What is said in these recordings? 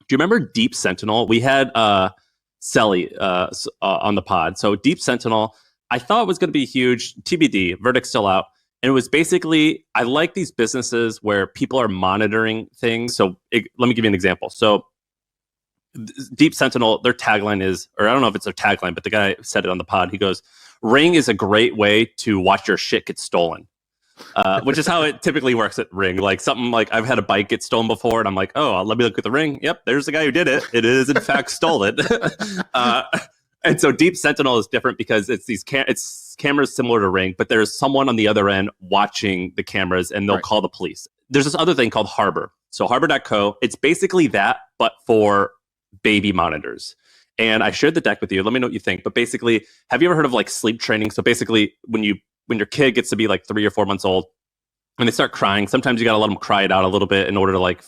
Do you remember Deep Sentinel? We had Selly on the pod. So Deep Sentinel, I thought was going to be huge. TBD, verdict's still out. And it was basically, I like these businesses where people are monitoring things. So let me give you an example. So Deep Sentinel, their tagline is, or I don't know if it's their tagline, but the guy said it on the pod. He goes, Ring is a great way to watch your shit get stolen. Which is how it typically works at Ring. Like something like I've had a bike get stolen before, and I'm like, oh, let me look at the Ring. Yep, there's the guy who did it. It is in fact stolen. And so Deep Sentinel is different because it's these it's cameras similar to Ring, but there's someone on the other end watching the cameras, and they'll call the police. There's this other thing called Harbor. So Harbor.co, it's basically that, but for baby monitors. And I shared the deck with you. Let me know what you think. But basically, have you ever heard of like sleep training? So basically, when your kid gets to be like 3 or 4 months old and they start crying, sometimes you got to let them cry it out a little bit in order to like,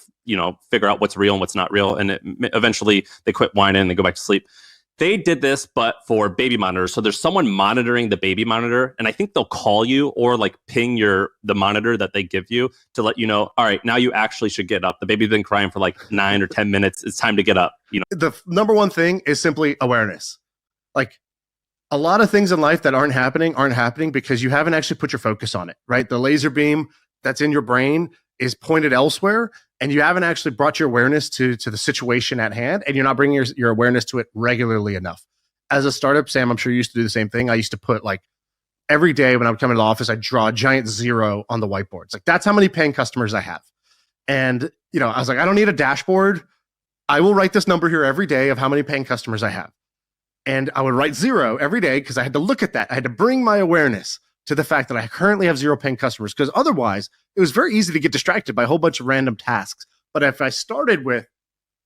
figure out what's real and what's not real. And eventually they quit whining and they go back to sleep. They did this, but for baby monitors. So there's someone monitoring the baby monitor, and I think they'll call you or like ping the monitor that they give you to let you know, all right, now you actually should get up. The baby's been crying for like 9 or 10 minutes. It's time to get up. The number one thing is simply awareness. Like a lot of things in life that aren't happening because you haven't actually put your focus on it, right? The laser beam that's in your brain is pointed elsewhere, and you haven't actually brought your awareness to the situation at hand, and you're not bringing your awareness to it regularly enough. As a startup, Sam, I'm sure you used to do the same thing. I used to put like every day when I would come into the office, I'd draw a giant 0 on the whiteboard. It's like, that's how many paying customers I have. And, I was like, I don't need a dashboard. I will write this number here every day of how many paying customers I have. And I would write 0 every day because I had to look at that. I had to bring my awareness to the fact that I currently have 0 paying customers, because otherwise it was very easy to get distracted by a whole bunch of random tasks. But if I started with,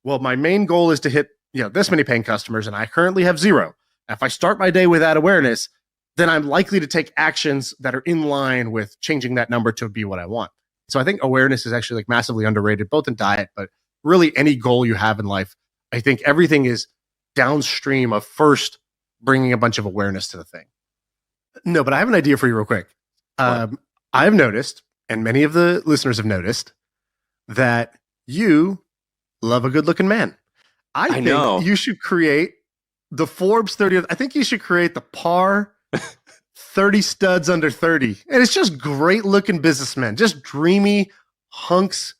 well, my main goal is to hit, this many paying customers, and I currently have 0. If I start my day with that awareness, then I'm likely to take actions that are in line with changing that number to be what I want. So I think awareness is actually like massively underrated, both in diet, but really any goal you have in life. I think everything is downstream of first bringing a bunch of awareness to the thing. No, but I have an idea for you real quick. I've noticed, and many of the listeners have noticed, that you love a good-looking man. I think know. You should create the Forbes 30. I think you should create the PAR 30 studs under 30. And it's just great-looking businessmen, just dreamy hunks.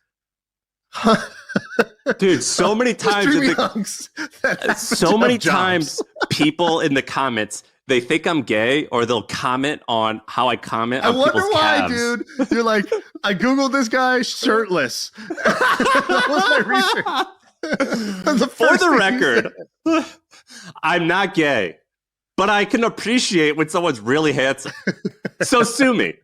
Dude, so many times people in the comments, they think I'm gay, or they'll comment on how I comment on people's calves. I wonder why, dude. You're like, I Googled this guy shirtless. That was my research. For the record, I'm not gay, but I can appreciate when someone's really handsome. So sue me.